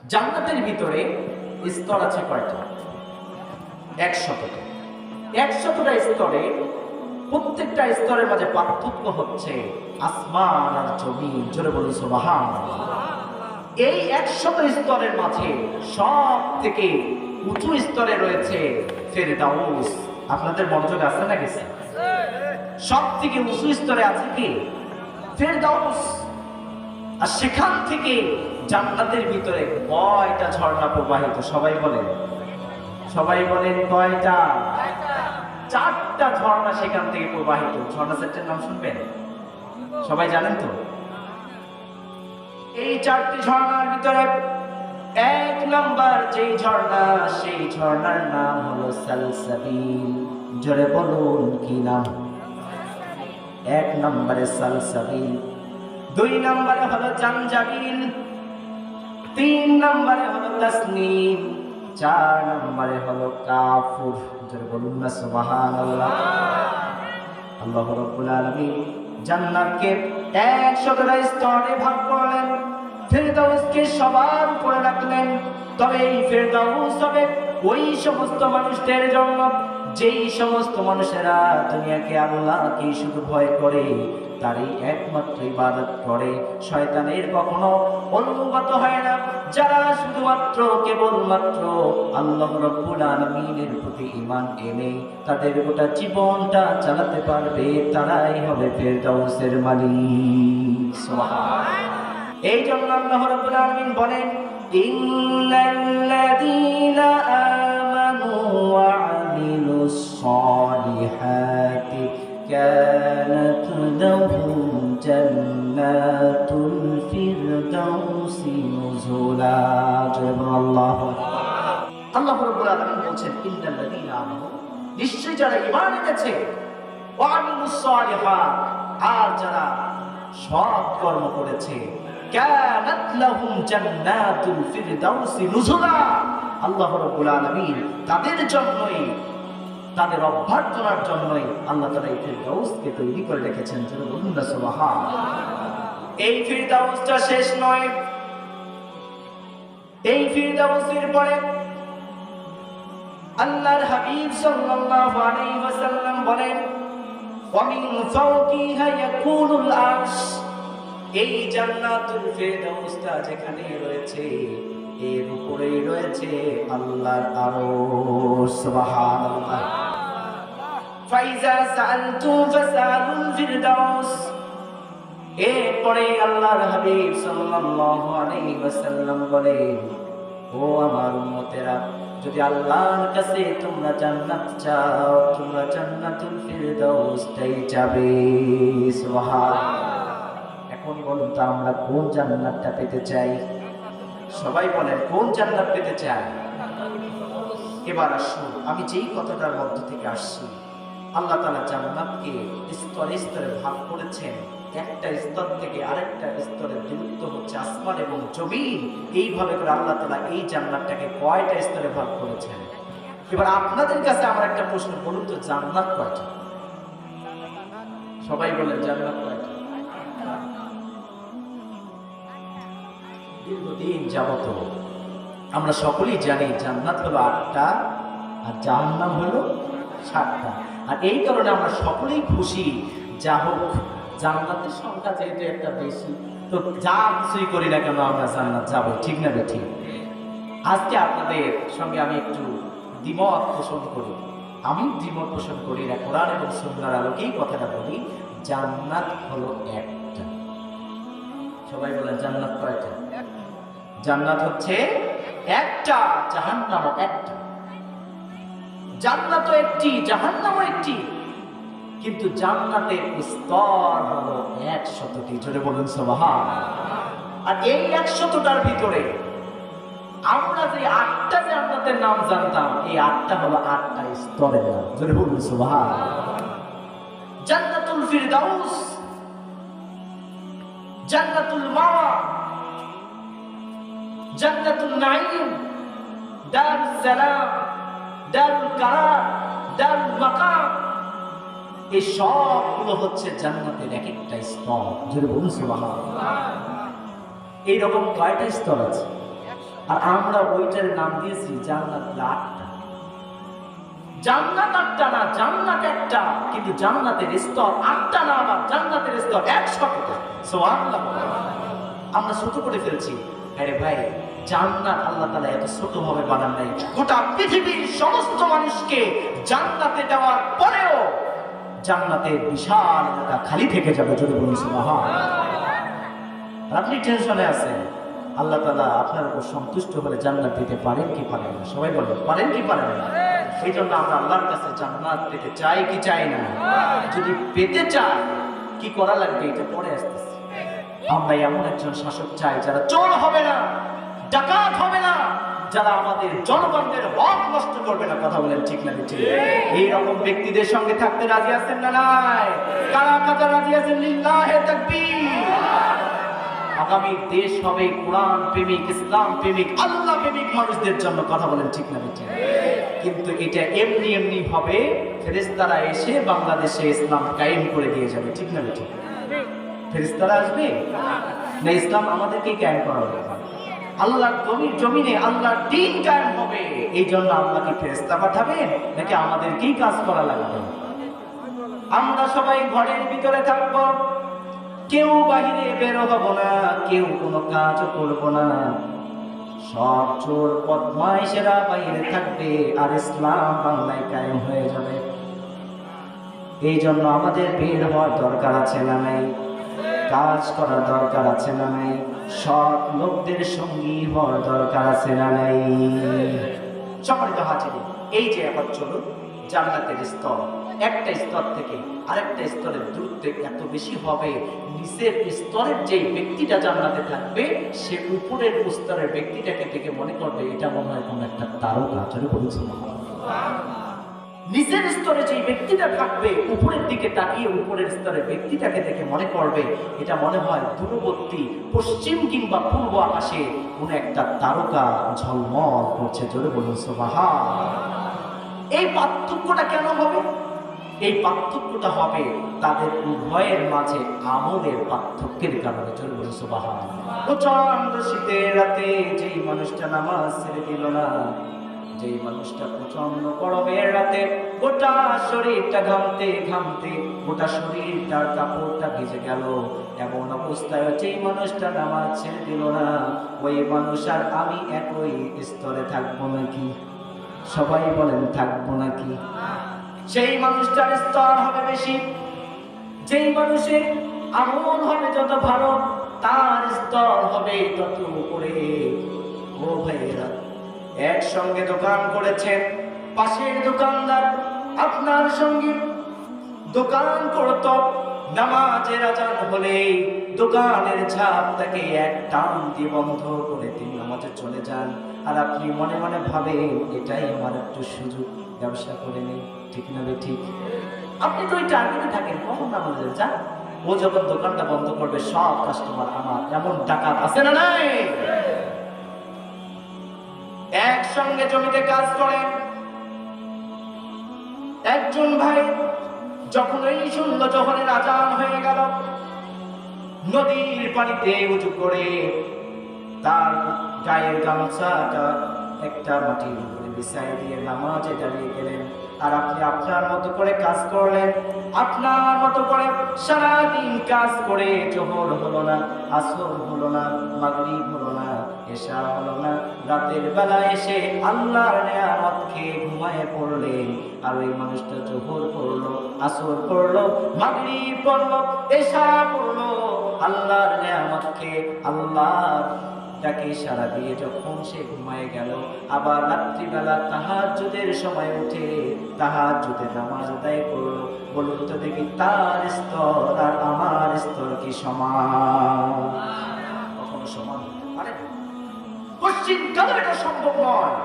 জান্নাতের ভিতরে স্তর আছে কয়টা? 100টা। 100টা স্তরে প্রত্যেকটা স্তরের মাঝে পার্থক্য হচ্ছে আসমান আর জমিন। জোরে বলুন সুবহানাল্লাহ। এই 100 স্তরের মাঝে সব থেকে উঁচু স্তরে রয়েছে ফেরদাউস। আপনাদের মনোযোগ আছে না গেছে? সব থেকে উঁচু স্তরে আছে কি? ফেরদাউস। আর সেখান থেকে জান্নাতের ভিতরে কয়টা ঝর্ণা প্রবাহিত? সবাই বলেন, সবাই বলেন কয়টা? 4টা ঝর্ণা সেখান থেকে প্রবাহিত। ঝর্ণা সেটের নাম শুনবেন? সবাই জানেন তো? এই 4টি ঝর্ণার ভিতরে 1 নাম্বার যেই ঝর্ণা, সেই ঝর্ণার নাম হলো সালসাবিল। জোরে বলুন কি নাম? 1 নম্বরে সালসাবিল, 2 নম্বরে হলো জামজাবিল, 3 নম্বরে হলো তাসনিম, 4 নম্বরে হলো কাফুর। জোরে বলুন না সুবহানাল্লাহ। আল্লাহ রাব্বুল আলামিন জান্নাতকে 100টা স্তরে ভাগ করলেন, ফেরদাউসকে সবার উপরে রাখলেন। তবে এই ফেরদাউস হবে ওই সমস্ত মানুষদের জন্য যেই সমস্ত মানুষেরা দুনিয়াকে আল্লাহকে শুধু ভয় করে, তারই একমাত্র ইবাদত করে, শয়তানের কখনো অনুগত হয় না। যারা শুধুমাত্র কেবলমাত্র আল্লাহ রাব্বুল আলামিনের প্রতি ঈমান এনে তাদের গোটা জীবনটা চালাতে পারবে, তারাই হবে ফেরদাউসের মালিক। সুবহানাল্লাহ। এই জন্য আল্লাহ রাব্বুল আলামিন বলেন, ইন্নাল্লাযীনা আমানু ওয়া আমিলুস সালিহাতি কানাত লাহুম জান্নাতুল ফিরদাউসি নুজুলা। আল্লাহু আল্লাহ রাব্বুল আলামিন বলছেন, ইন্নাল্লাযীনা আমানু, নিশ্চয়ই যারা ঈমান এনেছে, ওয়া আমিলুস সালিহাত, আর যারা সৎ কর্ম করেছে, কানাত লাহুম জান্নাতুল ফিরদাউসি নুজুলা। আল্লাহ রাব্বুল আলামিন তাদের জন্যই, তাদের অভ্যর্থনার জন্যই আল্লাহ তাআলা এই ফিরদাউসকে তৈরি করে রেখেছেন। যারা বলুন না সুবহানাল্লাহ। এই ফিরদাউসটা শেষ নয়। এই ফিরদাউসের পরে আল্লাহর হাবিব সাল্লাল্লাহু আলাইহি ওয়াসাল্লাম বলেন, ওয়া মিন ফাওকিহা ইয়াকুনুল আরশ। এই জান্নাতুল ফিরদাউসটা যেখানে রয়েছে, এর উপরেই রয়েছে আল্লাহর আরশ। সুবহানাল্লাহ। ফাইজা সাআলতু ফাসআলুল ফিরদাউস। এরপরে আল্লাহর হাবিব সাল্লাল্লাহু আলাইহি ওয়াসাল্লাম বলেন, ও আমার উম্মতেরা, যদি আল্লাহর কাছে তোমরা জান্নাত চাও, তোমরা জান্নাতুল ফিরদাউসটাই যাবে। সুবহানাল্লাহ। এখন বলুন তো, আমরা কোন জান্নাতটা পেতে চাই? সবাই বলেন, কোন জান্নাত পেতে চাই? এবার আসুন, আমি যেই কথাটার মধ্য থেকে আসছি, আল্লাহ তাআলা জান্নাতকে স্তরে স্তরে ভাগ করেছেন। একটা স্তর থেকে আরেকটা স্তরের দূরত্ব হচ্ছে আসমান এবং জমিন। এইভাবে করে আল্লাহ তাআলা এই জান্নাতটাকে কয়টা স্তরে ভাগ করেছেন? এবার আপনাদের কাছে আমার একটা প্রশ্ন, বলুন তো, জান্নাত কয়টা? সবাই বলেন, জান্নাত কয়টা? দীর্ঘদিন যাবত আমরা সকলেই জানি জান্নাত হলো 8টা আর জাহান্নাম হলো 7টা। আর এই কারণে আমরা সকলেই খুশি, যা হোক জান্নাতের সংখ্যা যেহেতু একটা বেশি, তো যা কিছুই করি না কেন আমরা জান্নাত যাবো, ঠিক না বেঠিক? আজকে আপনাদের সঙ্গে আমি একটু দ্বিমত পোষণ করি। আমি দ্বিমত পোষণ করি না, কোরআন এবং সুন্নাহর আলোকেই কথাটা বলি। জান্নাত হলো একটা। সবাই বলেন, জান্নাত কয়টা? জান্নাত হচ্ছে একটা, জাহান্নামও একটা। জান্নাতও একটি, জাহান্নামও একটি, কিন্তু জান্নাতের স্তর হলো 100টি। জোরে বলুন সুবহানাল্লাহ। আর এই 100টার ভিতরে আমরা যে 8টা জান্নাতের নাম জানতাম, এই 8টা হলো 8টা স্তরের নাম। জোরে বলুন সুবহানাল্লাহ। জান্নাতুল ফিরদাউস, জান্নাতুল মাওয়া, জান্নাতুল নাঈম, দারুস সালাম, দারুল কারার, দারুল মাকাম, এই সবগুলো হচ্ছে জান্নাতের এক একটা স্তর। জোরে বলুন সুবহানাল্লাহ। এইরকম কয়টা স্তর আছে? আর আমরা ওইটার নাম দিয়েছি জান্নাত। আটটা জান্নাত, আটটা না, জান্নাত একটা, কিন্তু জান্নাতের স্তর আটটা না, আবার জান্নাতের স্তর 100টা। সুবহানাল্লাহ। আমরা ছোট করে ফেলছি। আরে ভাই, জান্নাত আল্লাহ তাআলা এত ছোট ভাবে বানান নাই। গোটা পৃথিবীর সমস্ত মানুষকে জান্নাতে দেওয়ার পরেও জান্নাতের বিশাল এলাকা খালি থেকে যাবে, যদি বলুন সুবহানাল্লাহ। আপনি টেনশনে আছেন, আল্লাহ তাআলা আপনার উপর সন্তুষ্ট হলে জান্নাত দিতে পারেন কি পারেন না? সবাই বলেন, পারেন কি পারেন না? সেই জন্য আমরা আল্লাহর কাছে জান্নাত পেতে চাই কি চাই না? যদি পেতে চাই, কি করা লাগবে এটা পরে আসতেছে। আমরা এমন একজন শাসক চাই যারা চোর হবে না, ডাকাত হবে না, যারা আমাদের জনগণের হক নষ্ট করবে না। কথা বলেন ঠিক না ঠিক? এইরকম ব্যক্তিদের সঙ্গে থাকতে রাজি আছেন না নাই? কারা কারা রাজি আছেন? লিল্লাহে তাকবীর। আগামী দেশ হবে কোরআন প্রেমিক, ইসলাম প্রেমিক, আল্লাহ প্রেমিক মানুষদের জন্য। কথা বলেন ঠিক না ঠিক? কিন্তু এটা এমনি এমনি হবে, ফেরেশতারা এসে বাংলাদেশে ইসলাম কায়েম করে দিয়ে যাবে। ঠিক না ঠিক? ফেরেশতারা আসবে না, ইসলাম আমাদেরকেই কায়েম করা হবে। আল্লাহর জমিনে আল্লাহর দ্বীন কায়েম হবে। এই জন্য আল্লাহ কি ফেরেশতা পাঠাবেন নাকি আমাদেরকেই কাজ করা লাগবে? আমরা সবাই ঘরের ভিতরে থাকবো, কেউ বাহিরে বের হব না, কেউ কোনো কাজও করব না। সব চোর বদমাইশেরা বাইরে থাকবে, আর ইসলাম বাংলায় কায়েম হয়ে যাবে। এই জন্য আমাদের বের হওয়ার দরকার আছে না নাই? কাজ করার দরকার আছে না নাই? সৎ লোকদের সঙ্গী হওয়ার দরকার আছে না নাই? সম্মানিত হাজির, এই যে এখন চলুন, জান্নাতের স্তর একটা স্তর থেকে আরেকটা স্তরের দূরত্ব এত বেশি হবে, নিচের স্তরের যে ব্যক্তিটা জান্নাতে থাকবে, সে উপরের স্তরের ব্যক্তিটাকে দেখে মনে করবে এটা মনে হয় কোনো একটা তারকা। চলে বলছি, নিচের স্তরে যে ব্যক্তিটা থাকবে, উপরের দিকে তাকিয়ে উপরের স্তরের ব্যক্তিটাকে দেখে মনে করবে এটা মনে হয় দূরবর্তী পশ্চিম কিংবা পূর্ব আকাশে কোনো একটা তারকা ঝলমল করছে। জোরে বলুন সুবহানাল্লাহ। এই পার্থক্যটা কেন হবে? এই পার্থক্যটা হবে তাদের উভয়ের মাঝে আমলের পার্থক্যের কারণে। জোরে বলুন সুবহানাল্লাহ। প্রচন্ড শীতের রাতে যেই মানুষটা নামাজ ছেড়ে দিল না, যেই মানুষটা প্রচন্ড গরমের রাতে গোটা শরীরটা ঘামতে ঘামতে গোটা শরীরটার কাপড়টা ভিজে গেল, এমন অবস্থায় যেই মানুষটা নামাজ ছেড়ে দিল না, ওই মানুষ আর আমি একই স্তরে থাকবো নাকি? সবাই বলেন, থাকবো নাকি? সেই মানুষটার স্তর হবে বেশি। যেই মানুষের আমল হবে যত ভালো, তার স্তর হবে তত উপরে। ও ভাইয়েরা, একসঙ্গে দোকান করেছেন, পাশের দোকানদার আপনার সঙ্গে দোকান করত, নামাজের আজান হলে দোকানের ঝাপটাকে এক টান দিয়ে বন্ধ করে তিনি নামাজে চলে যান, আর আপনি মনে মনে ভাবেন এটাই আমার একটু সুযোগ, ব্যবসা করে নেই। ঠিক না ঠিক? আপনি তো ওই টার্গেটে থাকেন, কখন নামাজে যান। ও যখন দোকানটা বন্ধ করবে সব কাস্টমার আমার। এমন ডাকাত আছে না নাই? একসঙ্গে জমিতে কাজ করেন, একজন ভাই যখন এই শুনলো জোহরের আজান হয়ে গেল, নদীর পানিতে উঁচু করে তার গায়ের গামছাটা একটা মাটির উপরে বিছাই দিয়ে নামাজে দাঁড়িয়ে গেলেন। আর আপনি আপনার মতো করে কাজ করলেন, আপনার মতো করে সারাদিন কাজ করে জোহর হলো না, আসর হলো না, মাগরিব হলো না, এশা হলো না, রাতের বেলা এসে আল্লাহর নিয়ামত খেয়ে ঘুমায়ে পড়লেন। আর ওই মানুষটা জোহর পড়লো, আসর পড়লো, মাগরিব পড়লো, এশা পড়লো, আল্লাহর নিয়ামত খেয়ে আল্লাহর তাকে ইশারা দিয়ে যখন সে ঘুমায় গেল, আবার রাত্রিবেলা তাহাজ্জুদের সময় উঠে তাহাজ্জুদের নামাজ আদায় করলো। বলুন তো দেখি, তার স্তর আর আমার স্তর কি সমান? কখনো সমান হতে পারে? পশ্চিম কালে এটা সম্ভব নয়।